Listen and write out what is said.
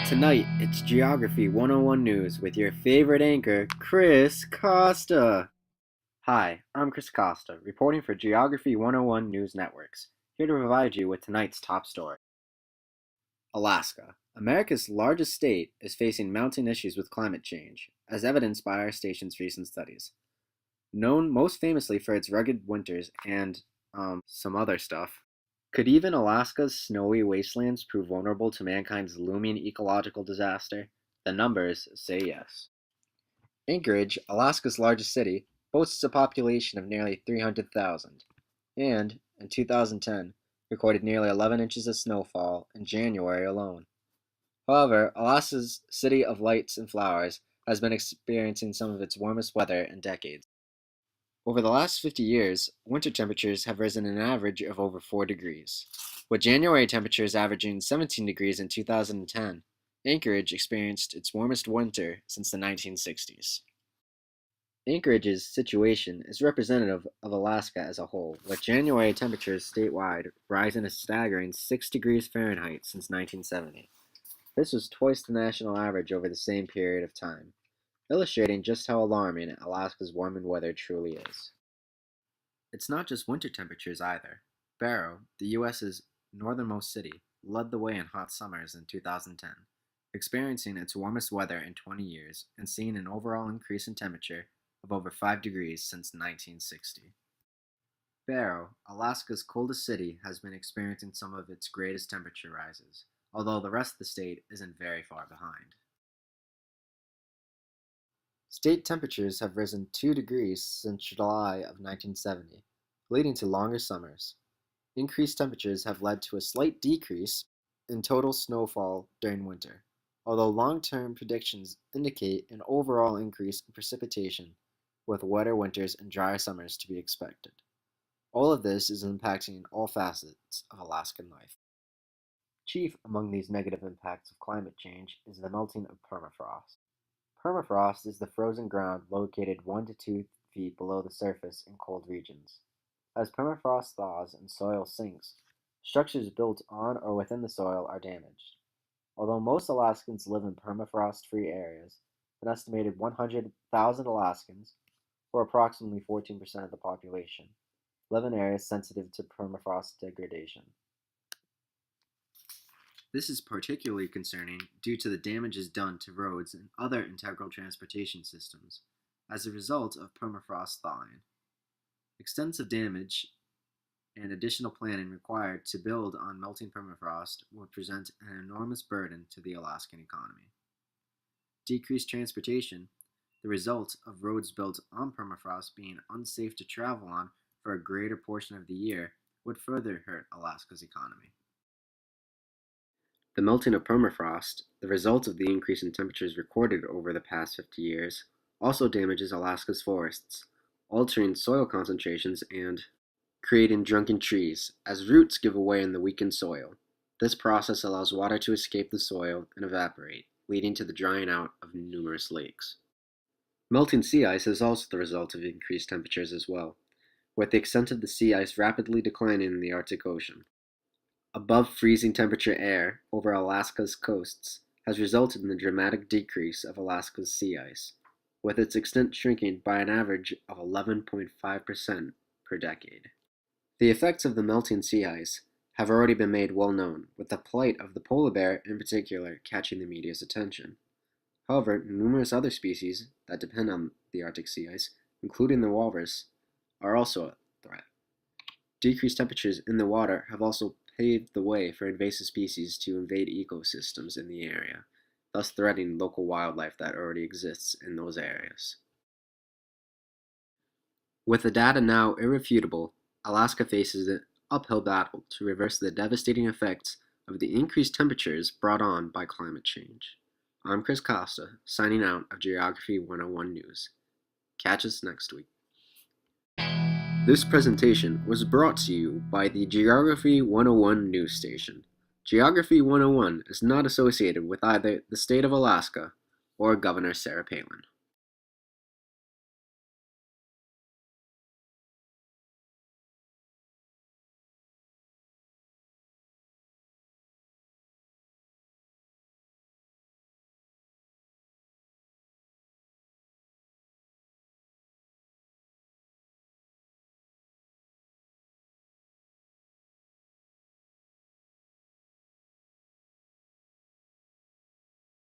Tonight, it's Geography 101 News with your favorite anchor, Chris Costa. Hi, I'm Chris Costa, reporting for Geography 101 News Networks, here to provide you with tonight's top story. Alaska, America's largest state, is facing mounting issues with climate change, as evidenced by our station's recent studies. Known most famously for its rugged winters and, some other stuff, could even Alaska's snowy wastelands prove vulnerable to mankind's looming ecological disaster? The numbers say yes. Anchorage, Alaska's largest city, boasts a population of nearly 300,000, and, in 2010, recorded nearly 11 inches of snowfall in January alone. However, Alaska's City of Lights and Flowers has been experiencing some of its warmest weather in decades. Over the last 50 years, winter temperatures have risen an average of over 4 degrees. With January temperatures averaging 17 degrees in 2010, Anchorage experienced its warmest winter since the 1960s. Anchorage's situation is representative of Alaska as a whole, with January temperatures statewide rising a staggering 6 degrees Fahrenheit since 1970. This was twice the national average over the same period of time, illustrating just how alarming Alaska's warming weather truly is. It's not just winter temperatures either. Barrow, the U.S.'s northernmost city, led the way in hot summers in 2010, experiencing its warmest weather in 20 years and seeing an overall increase in temperature of over 5 degrees since 1960. Barrow, Alaska's coldest city, has been experiencing some of its greatest temperature rises, although the rest of the state isn't very far behind. State temperatures have risen 2 degrees since July of 1970, leading to longer summers. Increased temperatures have led to a slight decrease in total snowfall during winter, although long-term predictions indicate an overall increase in precipitation, with wetter winters and drier summers to be expected. All of this is impacting all facets of Alaskan life. Chief among these negative impacts of climate change is the melting of permafrost. Permafrost is the frozen ground located 1 to 2 feet below the surface in cold regions. As permafrost thaws and soil sinks, structures built on or within the soil are damaged. Although most Alaskans live in permafrost-free areas, an estimated 100,000 Alaskans, or approximately 14% of the population, live in areas sensitive to permafrost degradation. This is particularly concerning due to the damages done to roads and other integral transportation systems as a result of permafrost thawing. Extensive damage and additional planning required to build on melting permafrost would present an enormous burden to the Alaskan economy. Decreased transportation, the result of roads built on permafrost being unsafe to travel on for a greater portion of the year, would further hurt Alaska's economy. The melting of permafrost, the result of the increase in temperatures recorded over the past 50 years, also damages Alaska's forests, altering soil concentrations and creating drunken trees, as roots give away in the weakened soil. This process allows water to escape the soil and evaporate, leading to the drying out of numerous lakes. Melting sea ice is also the result of increased temperatures as well, with the extent of the sea ice rapidly declining in the Arctic Ocean. Above freezing temperature air over Alaska's coasts has resulted in the dramatic decrease of Alaska's sea ice, with its extent shrinking by an average of 11.5% per decade. The effects of the melting sea ice have already been made well known, with the plight of the polar bear in particular catching the media's attention. However, numerous other species that depend on the Arctic sea ice, including the walrus, are also a threat. Decreased temperatures in the water have also paved the way for invasive species to invade ecosystems in the area, thus threatening local wildlife that already exists in those areas. With the data now irrefutable, Alaska faces an uphill battle to reverse the devastating effects of the increased temperatures brought on by climate change. I'm Chris Costa, signing out of Geography 101 News. Catch us next week. This presentation was brought to you by the Geography 101 news station. Geography 101 is not associated with either the state of Alaska or Governor Sarah Palin.